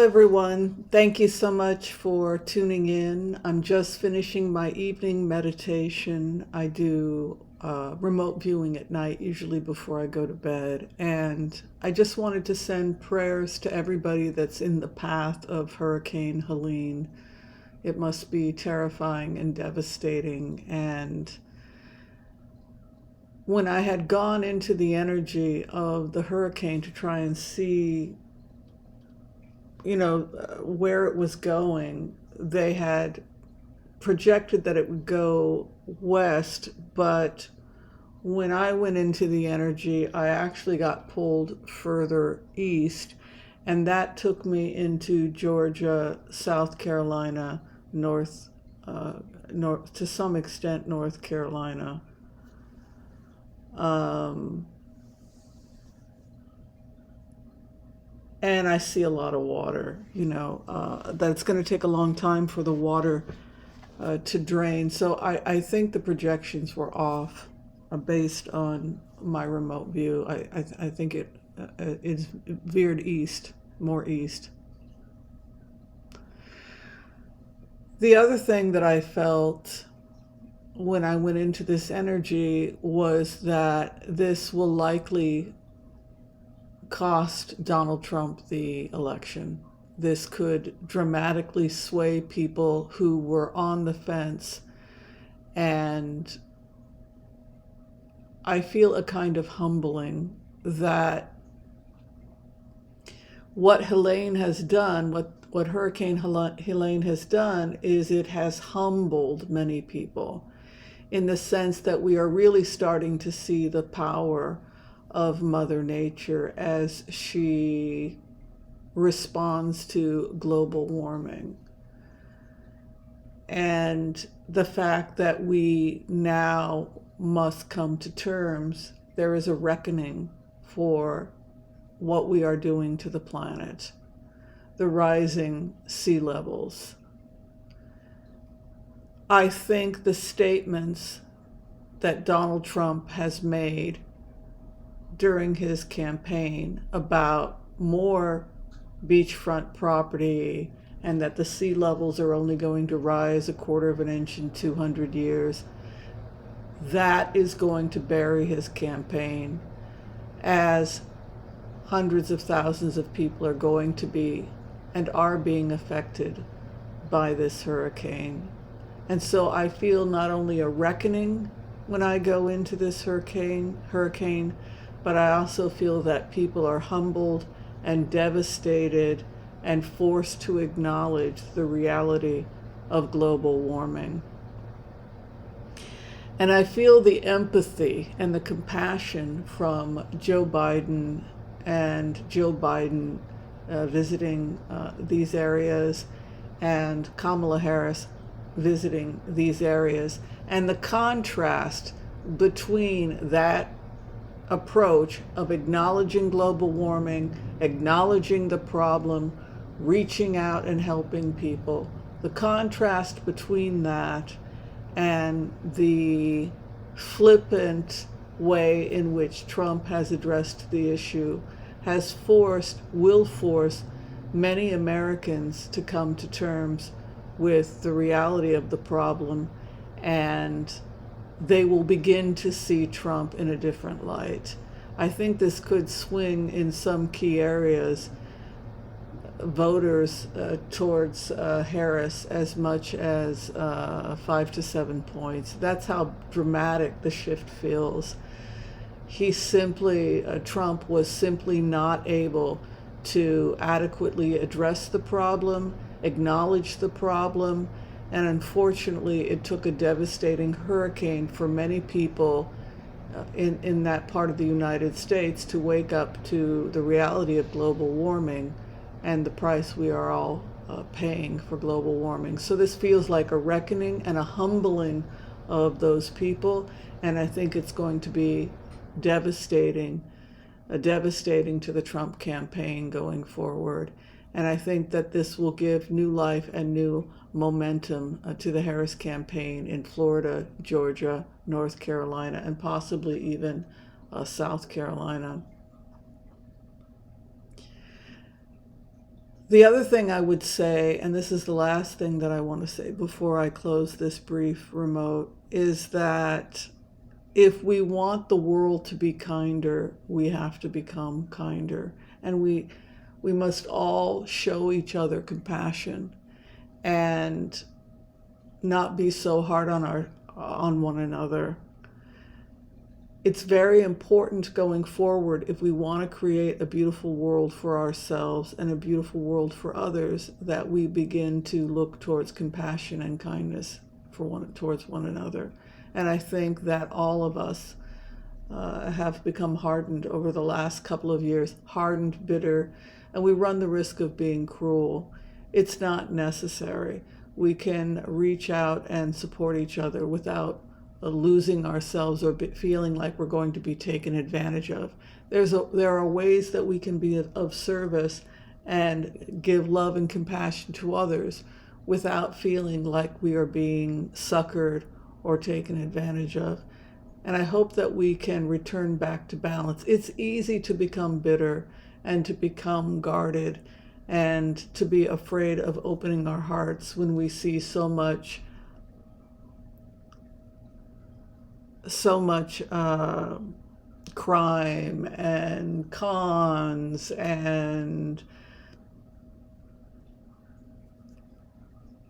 everyone. Thank you so much for tuning in. I'm just finishing my evening meditation. I do remote viewing at night, usually before I go to bed. And I just wanted to send prayers to everybody that's in the path of Hurricane Helene. It must be terrifying and devastating. And when I had gone into the energy of the hurricane to try and see where it was going, they had projected that it would go west, but when I went into the energy, I actually got pulled further east, and that took me into Georgia, South Carolina, north to some extent, North Carolina. And I see a lot of water, that it's going to take a long time for the water to drain. So I think the projections were off based on my remote view. I think it's veered east, more east. The other thing that I felt when I went into this energy was that this will likely cost Donald Trump the election. This could dramatically sway people who were on the fence. And I feel a kind of humbling that what Helene has done, what Hurricane Helene has done, is it has humbled many people in the sense that we are really starting to see the power of Mother Nature as she responds to global warming. And the fact that we now must come to terms, there is a reckoning for what we are doing to the planet, the rising sea levels. I think the statements that Donald Trump has made during his campaign about more beachfront property and that the sea levels are only going to rise a quarter of an inch in 200 years, that is going to bury his campaign, as hundreds of thousands of people are going to be and are being affected by this hurricane. And so I feel not only a reckoning when I go into this hurricane, but I also feel that people are humbled and devastated and forced to acknowledge the reality of global warming. And I feel the empathy and the compassion from Joe Biden and Jill Biden visiting these areas, and Kamala Harris visiting these areas, and the contrast between that approach of acknowledging global warming, acknowledging the problem, reaching out and helping people. The contrast between that and the flippant way in which Trump has addressed the issue will force many Americans to come to terms with the reality of the problem, and they will begin to see Trump in a different light. I think this could swing in some key areas voters towards Harris as much as 5 to 7 points. That's how dramatic the shift feels. Trump was simply not able to adequately address the problem, acknowledge the problem, and unfortunately it took a devastating hurricane for many people in that part of the United States to wake up to the reality of global warming and the price we are all paying for global warming. So this feels like a reckoning and a humbling of those people, and I think it's going to be devastating to the Trump campaign going forward. And I think that this will give new life and new momentum to the Harris campaign in Florida, Georgia, North Carolina, and possibly even South Carolina. The other thing I would say, and this is the last thing that I want to say before I close this brief remote, is that if we want the world to be kinder, we have to become kinder. And we must all show each other compassion and not be so hard on one another. It's very important going forward, if we want to create a beautiful world for ourselves and a beautiful world for others, that we begin to look towards compassion and kindness towards one another. And I think that all of us have become hardened over the last couple of years, hardened, bitter, and we run the risk of being cruel. It's not necessary. We can reach out and support each other without losing ourselves or feeling like we're going to be taken advantage of. There are ways that we can be of service and give love and compassion to others without feeling like we are being suckered or taken advantage of. And I hope that we can return back to balance. It's easy to become bitter and to become guarded and to be afraid of opening our hearts when we see so much crime and cons and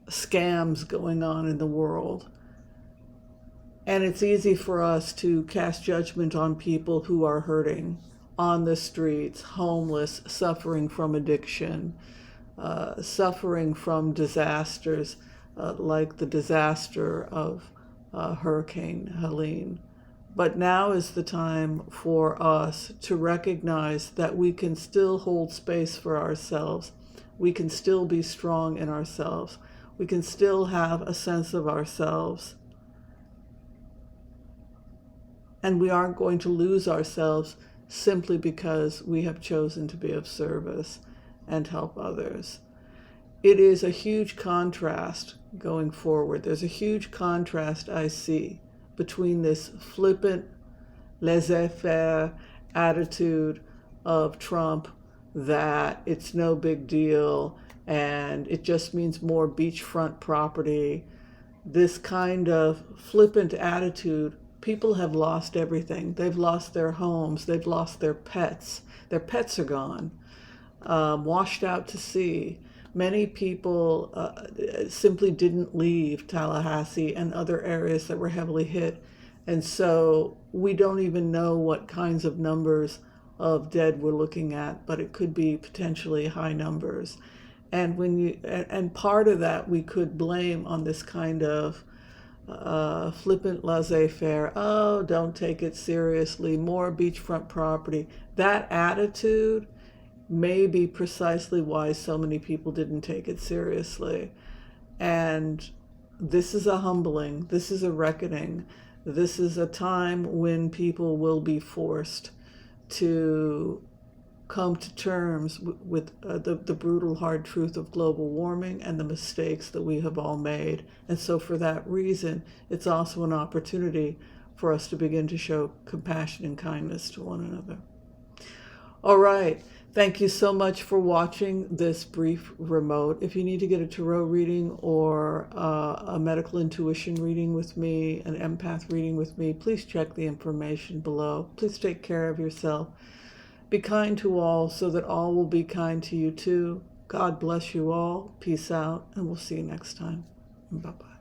scams going on in the world. And it's easy for us to cast judgment on people who are hurting on the streets, homeless, suffering from addiction, suffering from disasters like the disaster of Hurricane Helene. But now is the time for us to recognize that we can still hold space for ourselves. We can still be strong in ourselves. We can still have a sense of ourselves. And we aren't going to lose ourselves simply because we have chosen to be of service and help others. It is a huge contrast going forward. There's a huge contrast I see between this flippant, laissez-faire attitude of Trump that it's no big deal and it just means more beachfront property. This kind of flippant attitude, people have lost everything. They've lost their homes. They've lost their pets. Their pets are gone, washed out to sea. Many people simply didn't leave Tallahassee and other areas that were heavily hit. And so we don't even know what kinds of numbers of dead we're looking at, but it could be potentially high numbers. And part of that we could blame on this kind of flippant laissez-faire, oh, don't take it seriously, more beachfront property. That attitude may be precisely why so many people didn't take it seriously. And this is a humbling, this is a reckoning, this is a time when people will be forced to come to terms with the brutal hard truth of global warming and the mistakes that we have all made. And so for that reason, it's also an opportunity for us to begin to show compassion and kindness to one another. All right. Thank you so much for watching this brief remote. If you need to get a tarot reading or a medical intuition reading with me, an empath reading with me, please check the information below. Please take care of yourself. Be kind to all so that all will be kind to you too. God bless you all. Peace out, and we'll see you next time. Bye-bye.